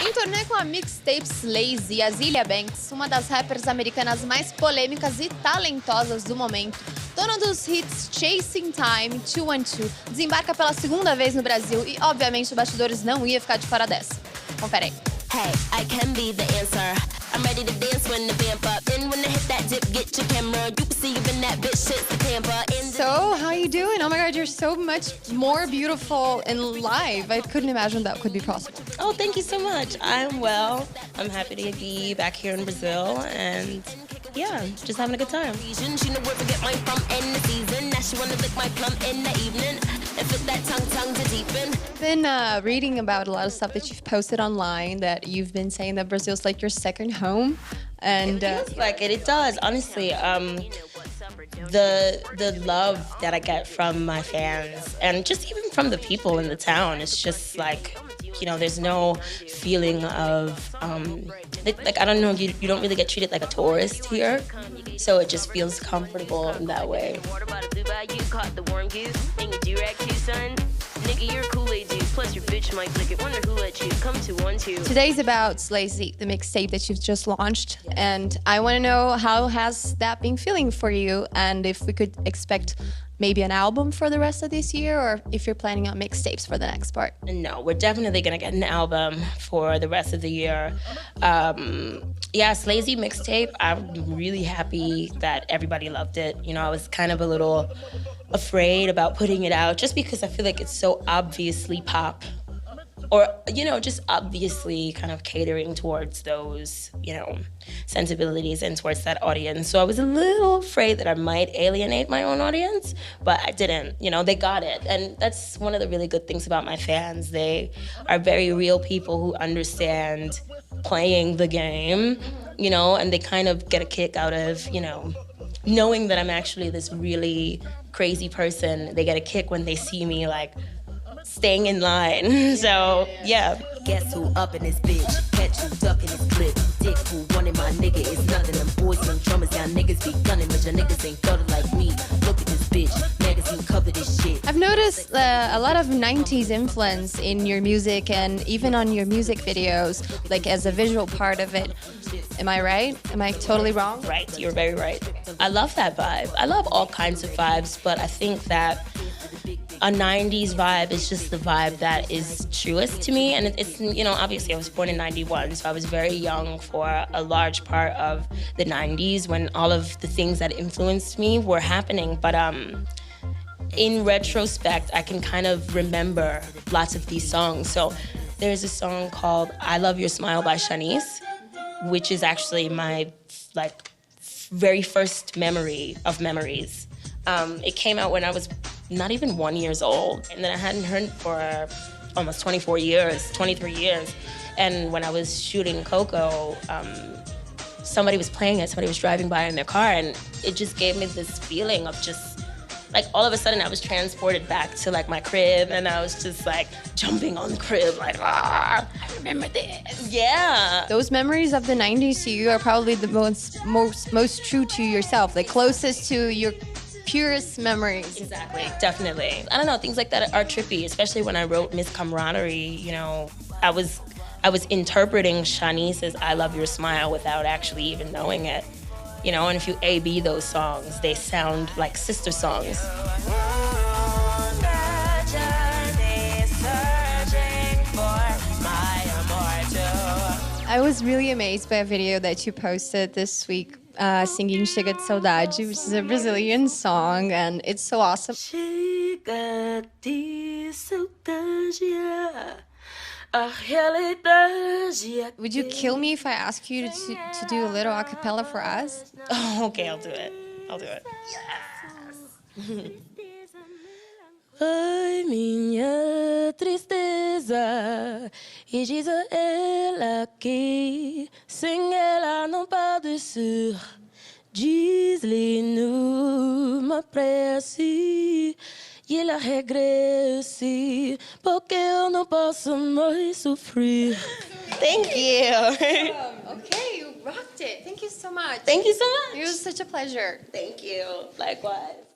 Em turnê com a mixtape Slazy e Azealia Banks, uma das rappers americanas mais polêmicas e talentosas do momento, dona dos hits Chasing Time, 212, desembarca pela segunda vez no Brasil e, obviamente, o Bastidores não ia ficar de fora dessa. Confere aí. Hey, I can be the answer. I'm ready to dance when the vamp up. And when I hit that dip, get your camera. You can see you in that bitch, shit's the Tampa. So, how you doing? Oh my God, you're so much more beautiful in live. I couldn't imagine that could be possible. Oh, thank you so much. I'm well. I'm happy to be back here in Brazil and yeah, just having a good time. She know where to get mine from in the season. Now she wanna lick my plum in the evening. And fit that tongue to deepen. Been reading about a lot of stuff that you've posted online, that you've been saying that Brazil's like your second home. And It feels like it. It does, honestly. The love that I get from my fans and just even from the people in the town, it's just like, you know, there's no feeling of like I don't know, you don't really get treated like a tourist here, so it just feels comfortable in that way. Nigga, you're a Kool-Aid dude. Plus your bitch might click it. Wonder who let you come to 1-2. Today's about Slazy, the mixtape that you've just launched, and I want to know, how has that been feeling for you, and if we could expect maybe an album for the rest of this year, or if you're planning on mixtapes for the next part. No, we're definitely gonna get an album for the rest of the year. Yeah, Slazy mixtape, I'm really happy that everybody loved it. You know, I was kind of a little afraid about putting it out just because I feel like it's so obviously pop, or, you know, just obviously kind of catering towards those, you know, sensibilities and towards that audience. So I was a little afraid that I might alienate my own audience, but I didn't. You know, they got it. And that's one of the really good things about my fans. They are very real people who understand playing the game, you know, and they kind of get a kick out of, you know, knowing that I'm actually this really crazy person. They get a kick when they see me, like, staying in line. So, yeah. Guess who up in this bitch? Catch you ducking this clip. Dick who wanted my nigga is nothing. Them boys and drummers, y'all niggas be gunning, but your niggas ain't gutter like me. Look at this bitch. Magazine cover this shit. I've noticed a lot of 90s influence in your music and even on your music videos, like as a visual part of it. Am I right? Am I totally wrong? Right, you're very right. I love that vibe. I love all kinds of vibes, but I think that a 90s vibe is just the vibe that is truest to me. And it's, you know, obviously I was born in 91, so I was very young for a large part of the 90s when all of the things that influenced me were happening. But in retrospect, I can kind of remember lots of these songs. So there's a song called I Love Your Smile by Shanice, which is actually my, like, very first memory of memories. It came out when I was not even 1 year old, and then I hadn't heard it for almost 23 years. And when I was shooting Coco, somebody was playing it, somebody was driving by in their car, and it just gave me this feeling of just, like, all of a sudden I was transported back to, like, my crib, and I was just, like, jumping on the crib, like, I remember this. Yeah. Those memories of the 90s to you are probably the most true to yourself, like closest to your purest memories. Exactly, definitely. I don't know, things like that are trippy, especially when I wrote Miss Camaraderie. You know, I was interpreting Shanice's I Love Your Smile without actually even knowing it. You know, and if you A-B those songs, they sound like sister songs. I was really amazed by a video that you posted this week, singing Chega de Saudade, which is a Brazilian song, and it's so awesome. Chega de saudade, a realidade. Would you kill me if I ask you to do a little a cappella for us? Oh, okay, I'll do it. Yes! Ai, minha tristeza, e diz a ela que sem ela não pode ser. Diz-lhe numa prece e ela regresse, porque eu não posso mais sofrer. Thank you. Okay, you rocked it. Thank you so much. Thank you so much. It was such a pleasure. Thank you. Likewise.